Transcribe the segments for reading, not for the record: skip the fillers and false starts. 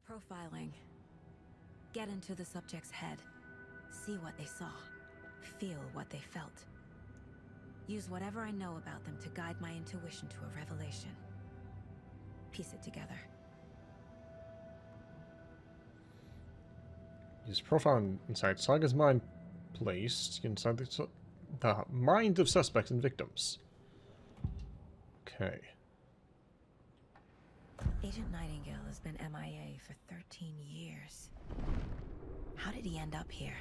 Profiling. Get into the subject's head. See what they saw. Feel what they felt. Use whatever I know about them to guide my intuition to a revelation. Piece it together. Use profile inside Saga's mind placed inside the mind of suspects and victims. Okay. Agent Nightingale has been MIA for 13 years. How did he end up here?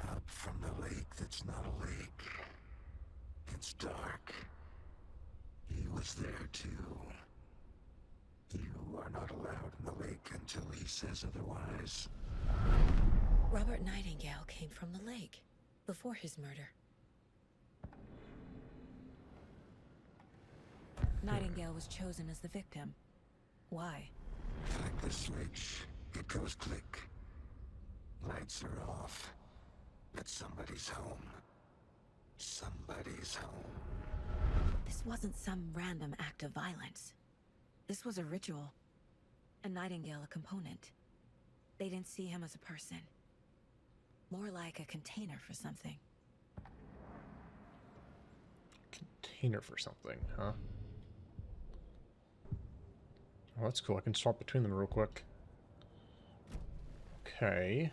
Up from the lake that's not a lake. It's dark. He was there too. You are not allowed in the lake until he says otherwise. Robert Nightingale came from the lake before his murder. Nightingale was chosen as the victim. Why? Like the switch, it goes click. Lights are off. But somebody's home. Somebody's home. This wasn't some random act of violence. This was a ritual. And Nightingale a component. They didn't see him as a person. More like a container for something. Container for something, huh? Oh, that's cool. I can swap between them real quick. Okay.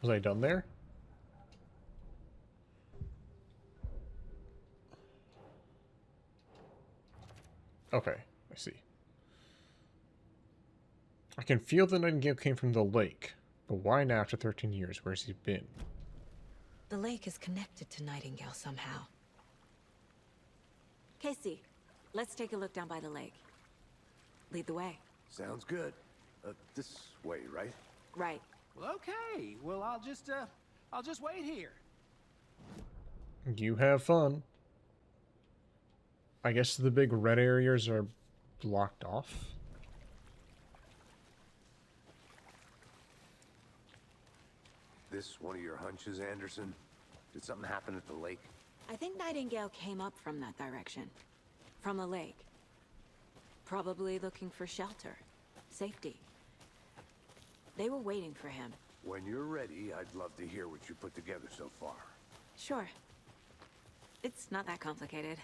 Was I done there? Okay, I see. I can feel the Nightingale came from the lake, but why now after 13 years? Where's he been? The lake is connected to Nightingale somehow. Casey, let's take a look down by the lake. Lead the way. Sounds good. This way, right? Right. Well, okay. Well, I'll just wait here. You have fun. I guess the big red areas are blocked off. This one of your hunches, Anderson? Did something happen at the lake? I think Nightingale came up from that direction. From the lake. Probably looking for shelter. Safety. They were waiting for him. When you're ready, I'd love to hear what you put together so far. Sure. It's not that complicated.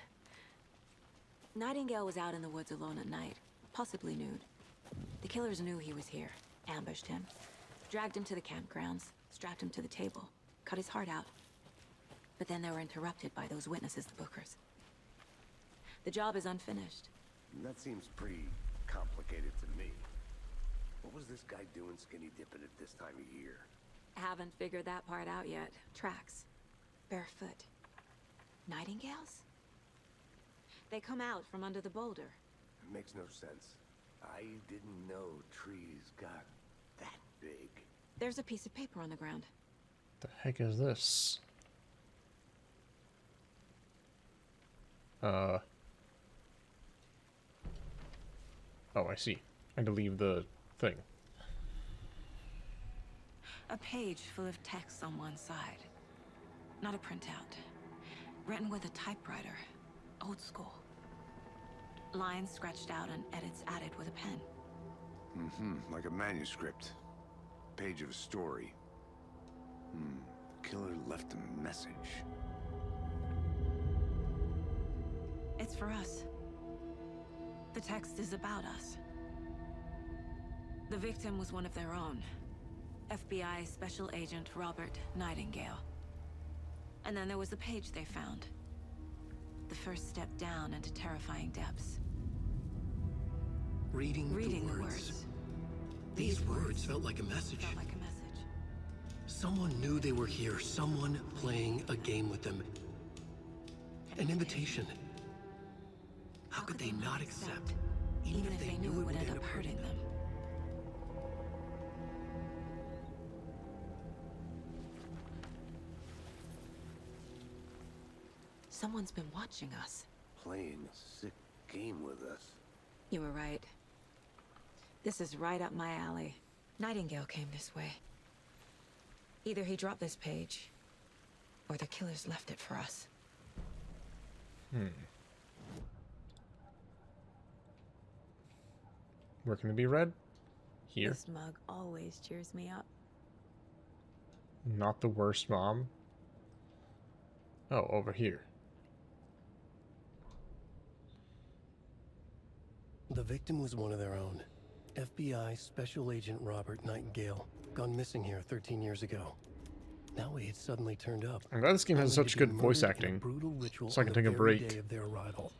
Nightingale was out in the woods alone at night, possibly nude. The killers knew he was here, ambushed him, dragged him to the campgrounds, strapped him to the table, cut his heart out. But then they were interrupted by those witnesses, the Bookers. The job is unfinished. That seems pretty complicated to me. What was this guy doing skinny dipping at this time of year? Haven't figured that part out yet. Tracks. Barefoot. Nightingales? They come out from under the boulder. It makes no sense. I didn't know trees got that big. There's a piece of paper on the ground. The heck is this? Oh, I see. I had to leave the thing. A page full of text on one side. Not a printout. Written with a typewriter. Old school. Lines scratched out and edits added with a pen. Like a manuscript. Page of a story. Killer left a message. It's for us. The text is about us. The victim was one of their own. FBI Special Agent Robert Nightingale. And then there was the page they found. The first step down into terrifying depths. Reading the words. These words felt like a message. Felt like a message. Someone knew they were here. Someone playing a game with them. An invitation. How could they not accept? Even if they knew it would end up hurting them. Someone's been watching us. Playing a sick game with us. You were right. This is right up my alley. Nightingale came this way. Either he dropped this page, or the killers left it for us. Where can it be read? Here. This mug always cheers me up. Not the worst mom. Oh, over here. The victim was one of their own. FBI Special Agent Robert Nightingale, gone missing here 13 years ago. Now he had suddenly turned up. I'm glad this game has only such to be good voice murdered in a acting, brutal ritual so I can on take the a very break. day of their arrival.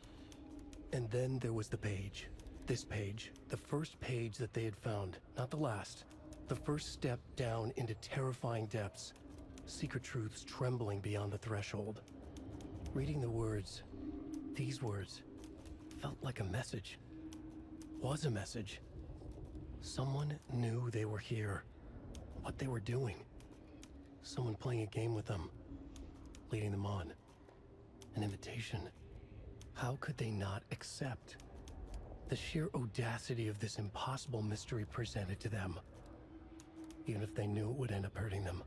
And then there was the page. This page. The first page that they had found. Not the last. The first step down into terrifying depths. Secret truths trembling beyond the threshold. Reading the words, these words, felt like a message. Was a message. Someone knew they were here. What they were doing. Someone playing a game with them. Leading them on. An invitation. How could they not accept? The sheer audacity of this impossible mystery presented to them. Even if they knew it would end up hurting them.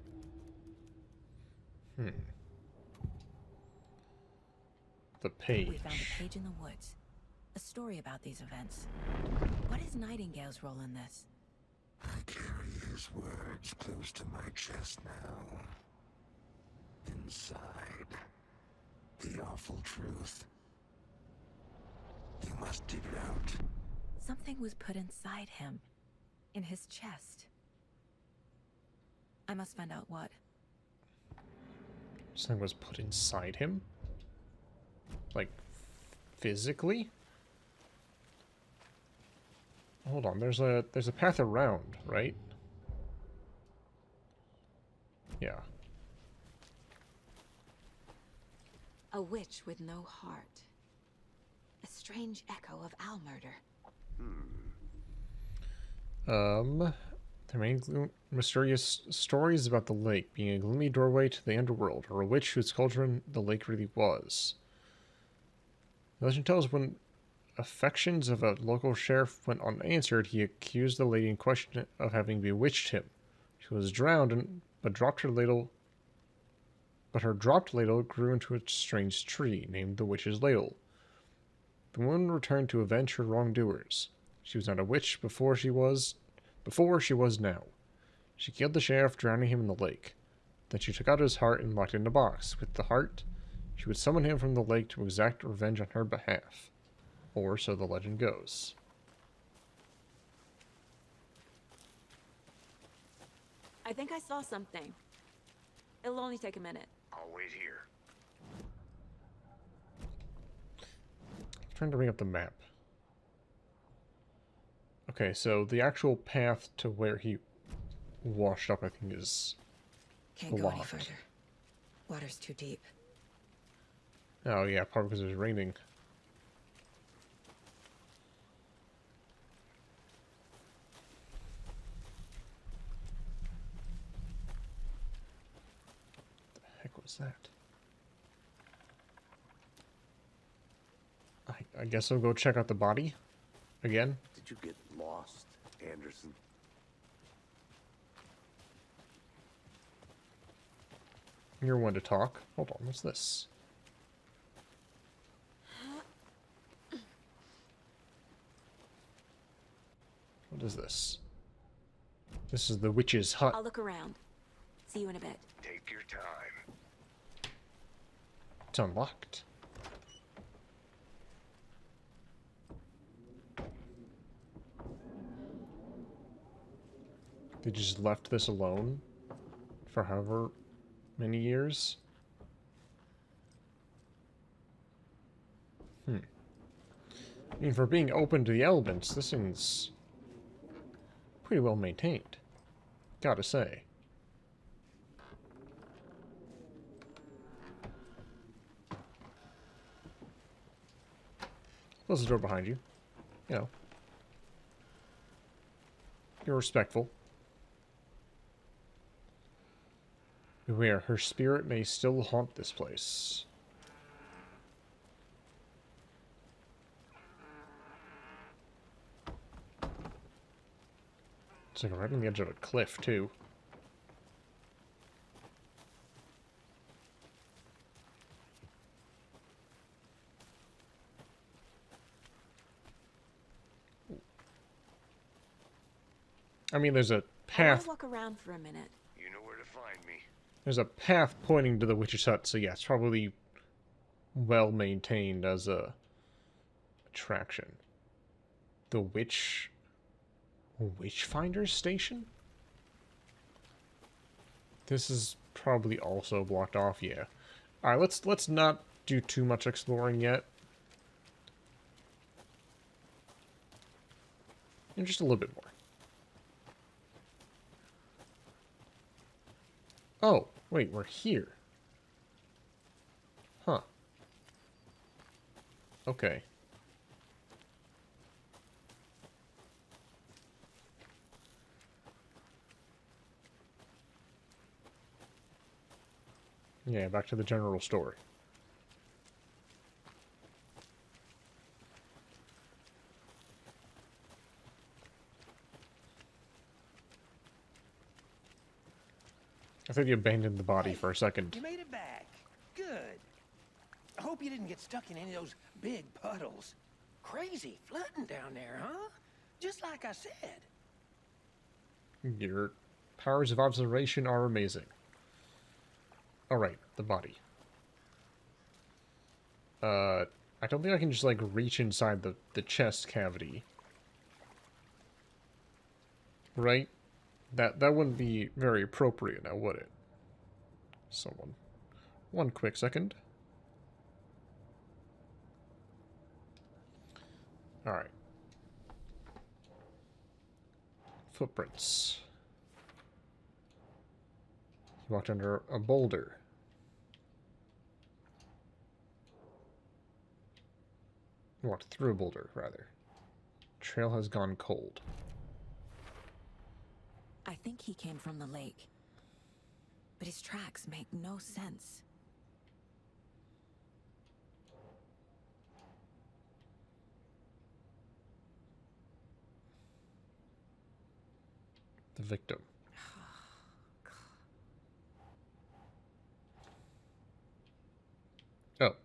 The page. We found a page in the woods. A story about these events. What is Nightingale's role in this? I carry his words close to my chest now. Inside, the awful truth. You must dig it out. Something was put inside him. In his chest. I must find out what. Something was put inside him? Like, physically? Hold on, there's a path around, right? Yeah. A witch with no heart. A strange echo of owl murder. The main mysterious stories about the lake being a gloomy doorway to the underworld, or a witch whose cauldron the lake really was. The legend tells when affections of a local sheriff went unanswered, he accused the lady in question of having bewitched him. She was drowned, but her dropped ladle grew into a strange tree, named the Witch's Ladle. The woman returned to avenge her wrongdoers. She was not a witch before she was now. She killed the sheriff, drowning him in the lake. Then she took out his heart and locked it in a box. With the heart, she would summon him from the lake to exact revenge on her behalf. Or so the legend goes. I think I saw something. It'll only take a minute. I'll wait here. I'm trying to bring up the map. Okay, so the actual path to where he washed up, I think, is Can't go any blocked. further. Water's too deep. Oh yeah, probably because it was raining. What the heck was that? I guess I'll go check out the body again. Did you get lost, Anderson? You're one to talk. Hold on, what's this? What is this? This is the witch's hut. I'll look around. See you in a bit. Take your time. It's unlocked. They just left this alone for however many years. I mean, for being open to the elements, this thing's pretty well maintained. Gotta say. Close the door behind you. You know. You're respectful. Beware, her spirit may still haunt this place. It's like right on the edge of a cliff, too. I mean, there's a I want path. to walk around for a minute. You know where to find me. There's a path pointing to the witch's hut, so yeah, it's probably well maintained as a attraction. The Witchfinder's Station? This is probably also blocked off, yeah. Alright, let's not do too much exploring yet. And just a little bit more. Oh, wait, we're here. Huh. Okay. Yeah, back to the general store. I thought you abandoned the body for a second. You made it back. Good. I hope you didn't get stuck in any of those big puddles. Crazy flooding down there, huh? Just like I said. Your powers of observation are amazing. Alright, the body. I don't think I can just, like, reach inside the chest cavity. Right? That wouldn't be very appropriate now, would it? Someone. One quick second. Alright. Footprints. He walked under a boulder. He walked through a boulder, rather. Trail has gone cold. I think he came from the lake. But his tracks make no sense. The victim. Oh.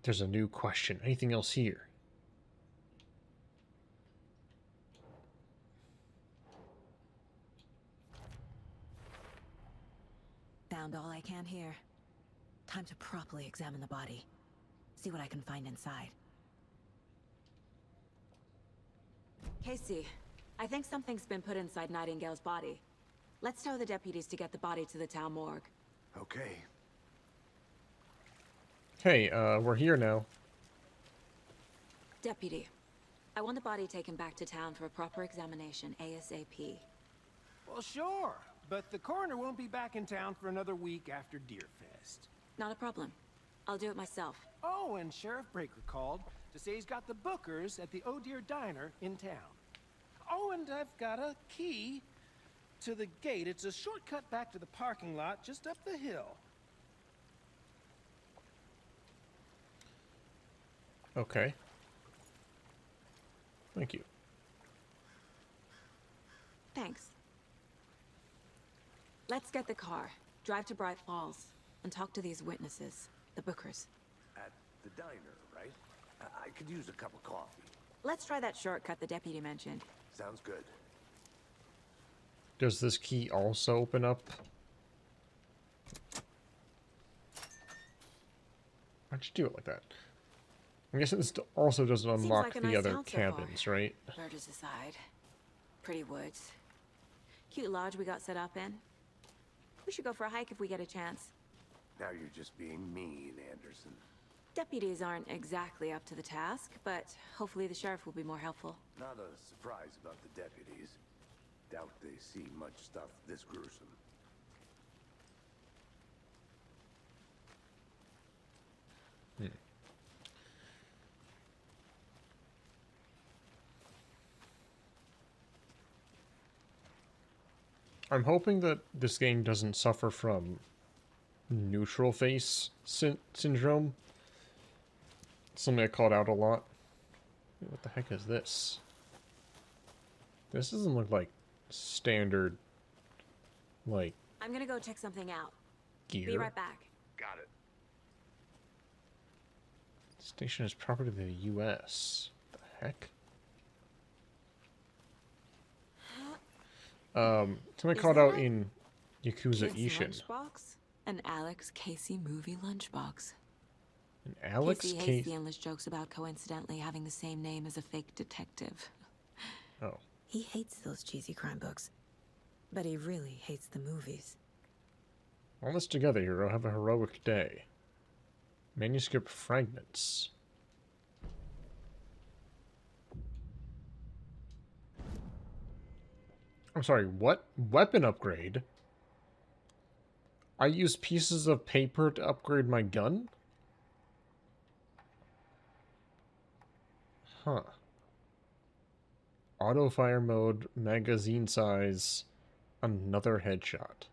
There's a new question. Anything else here? Found all I can here. Time to properly examine the body. See what I can find inside. Casey, I think something's been put inside Nightingale's body. Let's tell the deputies to get the body to the town morgue. Okay. Hey, we're here now. Deputy, I want the body taken back to town for a proper examination ASAP. Well, sure. But the coroner won't be back in town for another week after Deerfest. Not a problem. I'll do it myself. Oh, and Sheriff Breaker called to say he's got the bookers at the Oh Dear Diner in town. Oh, and I've got a key to the gate. It's a shortcut back to the parking lot just up the hill. Okay. Thank you. Thanks. Let's get the car, drive to Bright Falls, and talk to these witnesses, the bookers. At the diner, right? I could use a cup of coffee. Let's try that shortcut the deputy mentioned. Sounds good. Does this key also open up? Why'd you do it like that? I'm guessing this also doesn't unlock like a the nice other town so far. cabins, right? Murders aside. Pretty woods. Cute lodge we got set up in. We should go for a hike if we get a chance. Now you're just being mean, Anderson. Deputies aren't exactly up to the task, but hopefully the sheriff will be more helpful. Not a surprise about the deputies. Doubt they see much stuff this gruesome. I'm hoping that this game doesn't suffer from neutral face syndrome. Something I called out a lot. What the heck is this? This doesn't look like standard, like, I'm gonna go check something out. gear. Be right back. Got it. Station is property of the U.S. The heck? Somebody Is called that out a in Yakuza Kid's Ishin. lunchbox? An Alex Casey movie lunchbox. And Alex Casey hates Case. the endless jokes about coincidentally having the same name as a fake detective. Oh. He hates those cheesy crime books, but he really hates the movies. All this together, hero. Have a heroic day. Manuscript fragments. I'm sorry, what? Weapon upgrade? I use pieces of paper to upgrade my gun? Huh. Auto fire mode, magazine size, another headshot.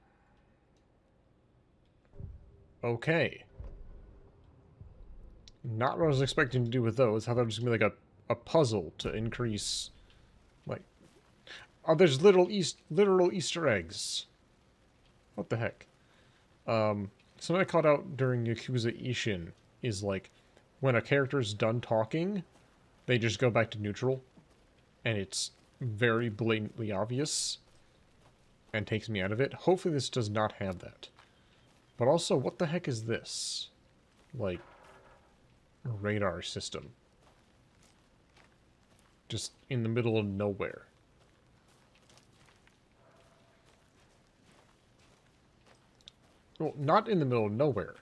Okay. Not what I was expecting to do with those. I thought it was going to be like a puzzle to increase, like... Oh, there's literal Easter eggs. What the heck? Something I caught out during Yakuza Ishin is like, when a character's done talking, they just go back to neutral. And it's very blatantly obvious. And takes me out of it. Hopefully this does not have that. But also, what the heck is this? Like, a radar system. Just in the middle of nowhere. Well, not in the middle of nowhere.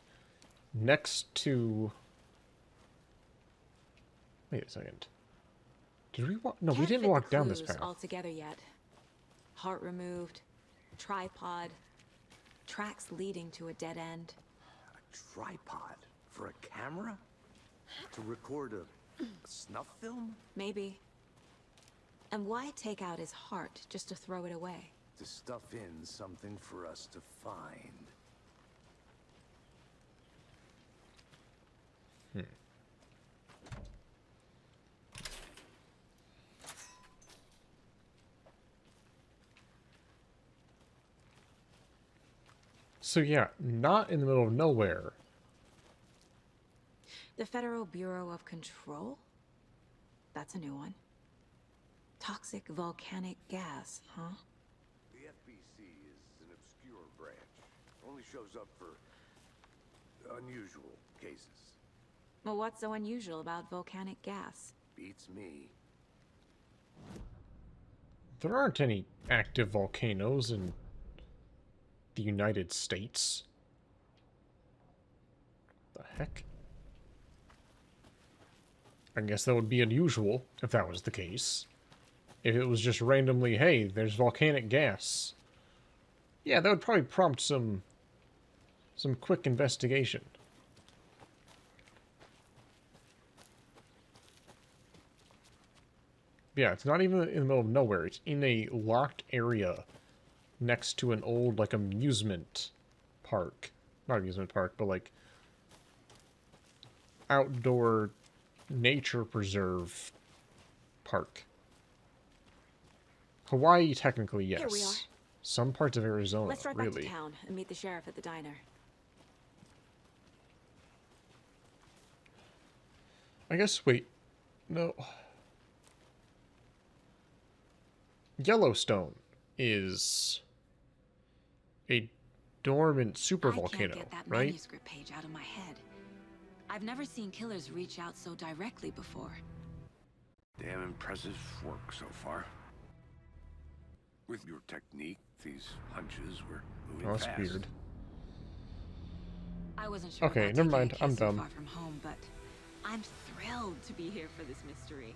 Next to... Wait a second. Did we walk? No, we didn't walk down this path. All together yet. Heart removed, tripod, tracks leading to a dead end. A tripod? For a camera? To record a snuff film? Maybe. And why take out his heart just to throw it away? To stuff in something for us to find. So yeah, not in the middle of nowhere. The Federal Bureau of Control? That's a new one. Toxic volcanic gas, huh? The FBC is an obscure branch. Only shows up for unusual cases. Well, what's so unusual about volcanic gas? Beats me. There aren't any active volcanoes in the United States. The heck? I guess that would be unusual if that was the case. If it was just randomly, hey, there's volcanic gas. Yeah, that would probably prompt some quick investigation. Yeah, it's not even in the middle of nowhere. It's in a locked area next to an old, like, amusement park. Not amusement park, but, like, outdoor nature preserve park. Hawaii, technically, yes. Here we are. Some parts of Arizona, Let's drive back really. to town and meet the sheriff at the diner. I guess, wait. No. Yellowstone is a dormant supervolcano, I can't get that right? manuscript page out of my head. I've never seen killers reach out so directly before. Damn impressive work so far. With your technique, these hunches were moving Oh, that's fast. weird. I wasn't sure Okay, about never taking a mind, I'm case so dumb. far from home, but I'm thrilled to be here for this mystery.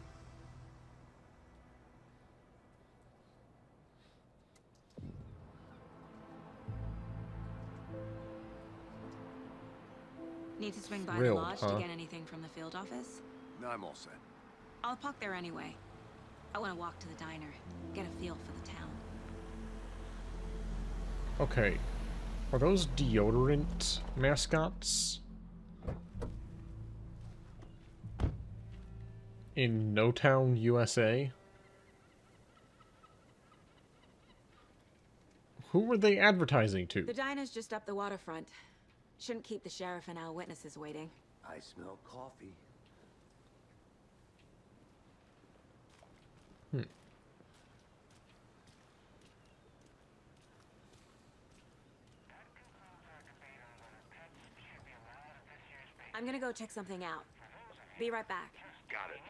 Need to swing by the Thrilled, lodge huh? to get anything from the field office? No, I'm all set. I'll park there anyway. I want to walk to the diner, get a feel for the town. Okay. Are those deodorant mascots? In No Town, USA? Who were they advertising to? The diner's just up the waterfront. Shouldn't keep the sheriff and our witnesses waiting. I smell coffee. I'm gonna go check something out. Be right back. Got it.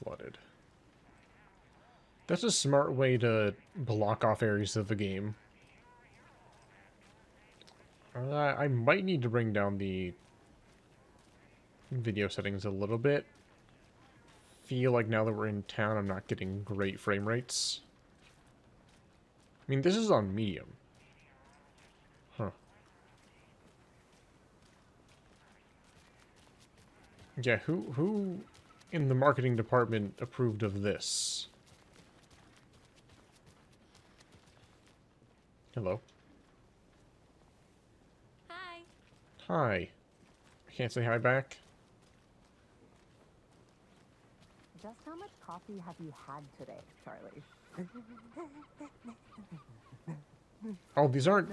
Flooded. That's a smart way to block off areas of the game. I might need to bring down the video settings a little bit. Feel like now that we're in town, I'm not getting great frame rates. I mean, this is on medium. Huh. Yeah, who in the marketing department approved of this? Hello. Hi. Hi. I can't say hi back. Just how much coffee have you had today, Charlie? Oh, these aren't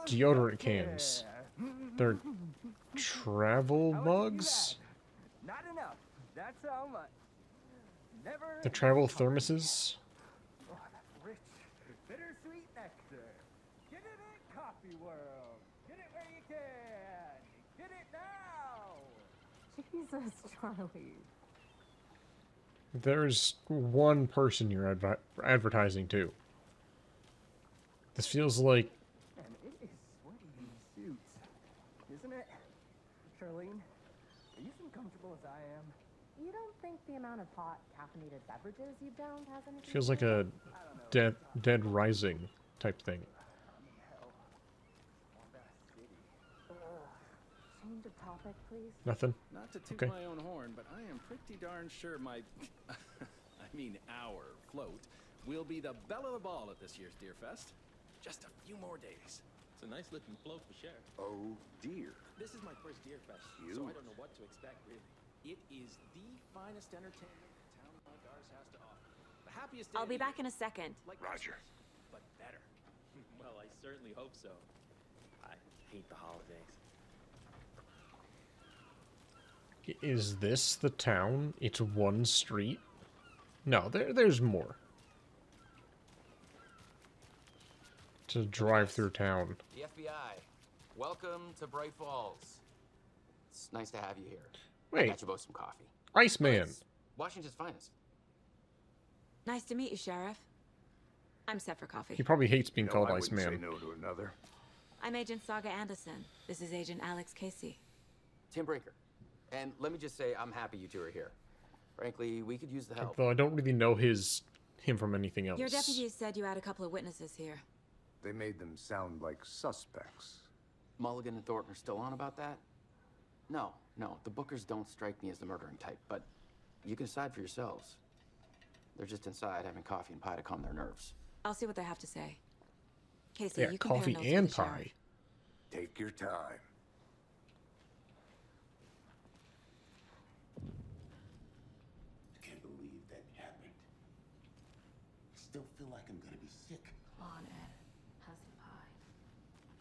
deodorant cans. They're travel mugs? Not enough. That's how much. Never. The travel thermoses? Oh, that's rich, bittersweet nectar. Get it in Coffee World. Get it where you can. Get it now. Jesus, Charlie. There's one person you're advertising to. This feels like... And it is sweaty in these suits, isn't it? Charlene, are you as comfortable as I am? You don't think the amount of hot caffeinated beverages you've downed has anything Feels to like do with a Dead Rising type thing. Hell, Mombasa City. Change of topic, please. Nothing? Not to toot Okay. my own horn, but I am pretty darn sure my, I mean our float, will be the belle of the ball at this year's Deer Fest. Just a few more days. It's a nice looking float for sure. Oh, dear. This is my first Deer Fest, so I don't know what to expect really. It is the finest entertainment a town like ours has to offer. The happiest day I'll of be the back year, in a second. like Roger. Christmas, but better. Well, I certainly hope so. I hate the holidays. Is this the town? It's one street? No, there's more. To drive through town. The FBI. Welcome to Bright Falls. It's nice to have you here. I Wait, got you both some coffee. Iceman. It's Washington's finest. Nice to meet you, Sheriff. I'm set for coffee. He probably hates being No, called I wouldn't say Iceman. no to another. I'm Agent Saga Anderson. This is Agent Alex Casey. Tim Brinker. And let me just say, I'm happy you two are here. Frankly, we could use the help. Though I don't really know him from anything else. Your deputies said you had a couple of witnesses here. They made them sound like suspects. Mulligan and Thornton are still on about that? No, the Bookers don't strike me as the murdering type, but you can decide for yourselves. They're just inside having coffee and pie to calm their nerves. I'll see what they have to say. Casey, Yeah, you compare coffee notes with and the sheriff. pie. Take your time. Can't believe that happened. Still feel like I'm gonna be sick. Come on, Ed. Have some pie.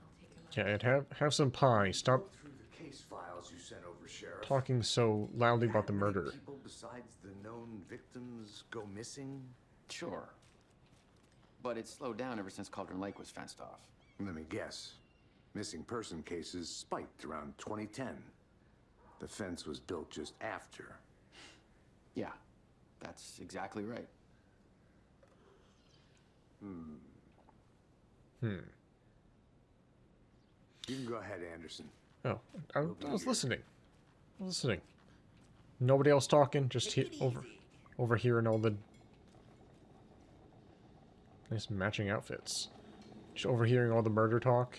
I'll take your Yeah, Ed, have some pie. Stop Go through the case files you sent over, Sheriff. talking so loudly about the How many murder. people besides the known victims go missing? Sure. But it's slowed down ever since Cauldron Lake was fenced off. Let me guess. Missing person cases spiked around 2010. The fence was built just after. Yeah, that's exactly right. You can go ahead, Anderson. Oh, I was listening. Nobody else talking, just overhearing all the nice matching outfits. Just overhearing all the murder talk.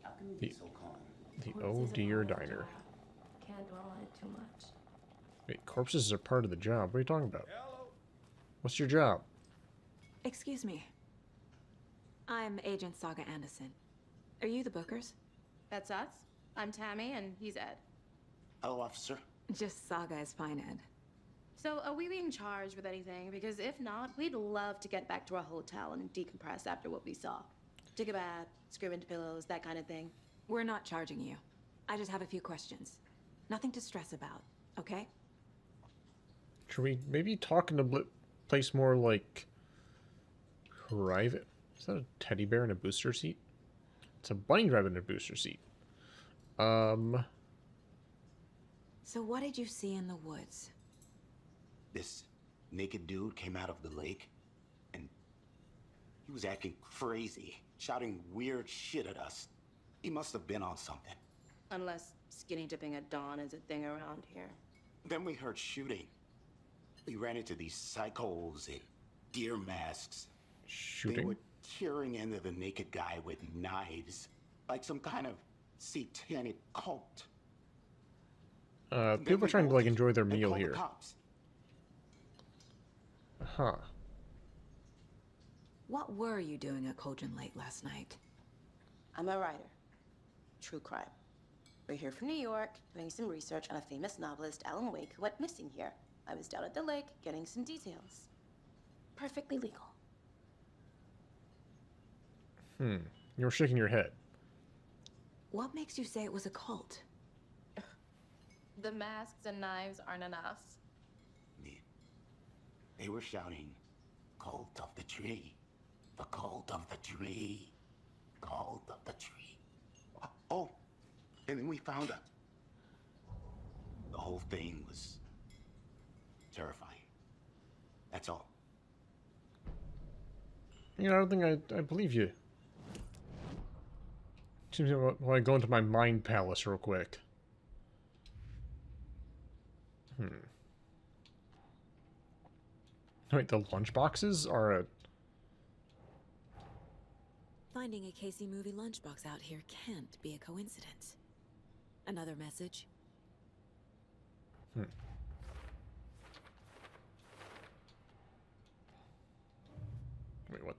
How can you be so calm? The Oh Dear Diner. Can't dwell on it too much. Wait, corpses are part of the job. What are you talking about? What's your job? Excuse me. I'm Agent Saga Anderson. Are you the Bookers? That's us. I'm Tammy, and he's Ed. Hello, officer. Just Saga is fine, Ed. So, are we being charged with anything? Because if not, we'd love to get back to our hotel and decompress after what we saw. Take a bath, scream into pillows, that kind of thing. We're not charging you. I just have a few questions. Nothing to stress about, okay? Should we maybe talk in a place more like private? Is that a teddy bear in a booster seat? It's a bunny rabbit in a booster seat. So what did you see in the woods? This naked dude came out of the lake, and he was acting crazy, shouting weird shit at us. He must have been on something. Unless skinny dipping at dawn is a thing around here. Then we heard shooting. We ran into these psychos in deer masks. Shooting? They were tearing into the naked guy with knives, like some kind of satanic cult. People are trying to, like, enjoy their meal here. Cops. Huh. What were you doing at Cauldron Lake last night? I'm a writer. True crime. We're here from New York, doing some research on a famous novelist, Alan Wake, who went missing here. I was down at the lake, getting some details. Perfectly legal. You were shaking your head. What makes you say it was a cult? The masks and knives aren't enough. They were shouting, "Cult of the tree. The cult of the tree. Cult of the tree." Oh, and then we found out. The whole thing was terrifying. That's all. You know, I don't think I believe you. Seems like I go into my mind palace real quick. Wait, the lunchboxes are a... Finding a Casey movie lunchbox out here can't be a coincidence. Another message? Wait, what?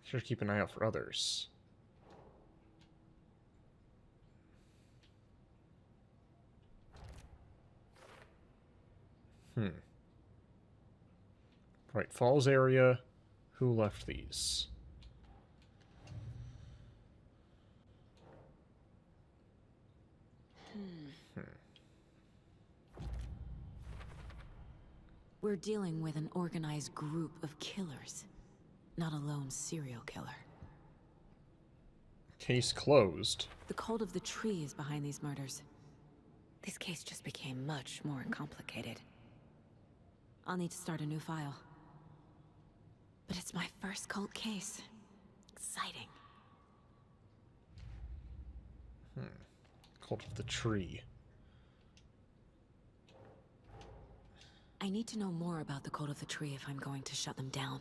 Should keep an eye out for others. Right, Falls area. Who left these? We're dealing with an organized group of killers, not a lone serial killer. Case closed. The cult of the tree is behind these murders. This case just became much more complicated. I'll need to start a new file. But it's my first cult case. Exciting. Cult of the tree. I need to know more about the cult of the tree if I'm going to shut them down.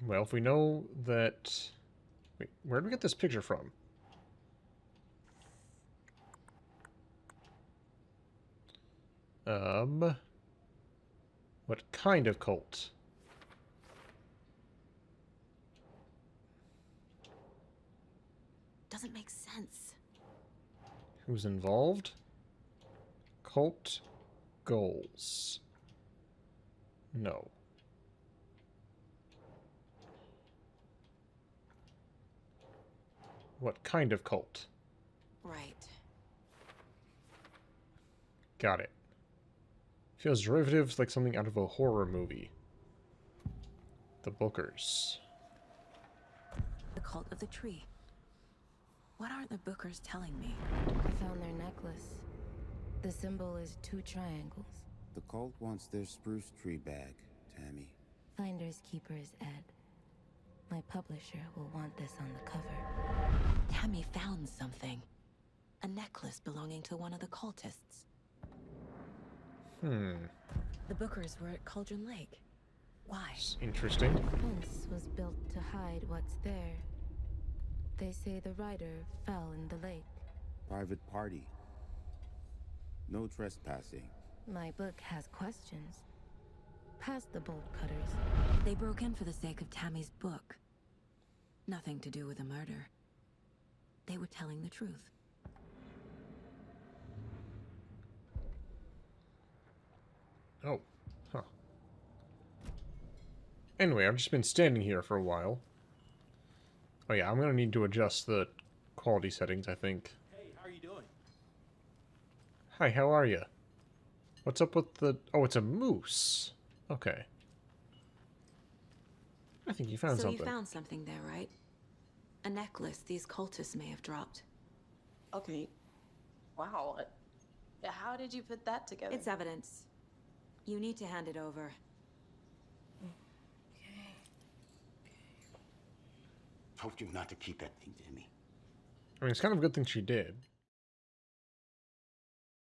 Well, if we know that... Wait, where did we get this picture from? What kind of cult? Doesn't make sense. Who's involved? Cult goals. No. What kind of cult? Right. Got it. Feels derivative, like something out of a horror movie. The Bookers. The cult of the tree. What aren't the Bookers telling me? I found their necklace. The symbol is 2 triangles. The cult wants their spruce tree bag, Tammy. Finders keepers, Ed. My publisher will want this on the cover. Tammy found something. A necklace belonging to one of the cultists. The Bookers were at Cauldron Lake. Why? Interesting. The fence was built to hide what's there. They say the rider fell in the lake. Private party. No trespassing. My book has questions. Past the bolt cutters. They broke in for the sake of Tammy's book. Nothing to do with the murder. They were telling the truth. Oh, huh. Anyway, I've just been standing here for a while. Oh yeah, I'm gonna need to adjust the quality settings, I think. Hey, how are you doing? Hi, how are you? What's up with the... Oh, it's a moose. Okay. I think you found something. So you found something there, right? A necklace these cultists may have dropped. Okay. Wow. How did you put that together? It's evidence. You need to hand it over. Told you not to keep that thing to me. I mean, it's kind of a good thing she did.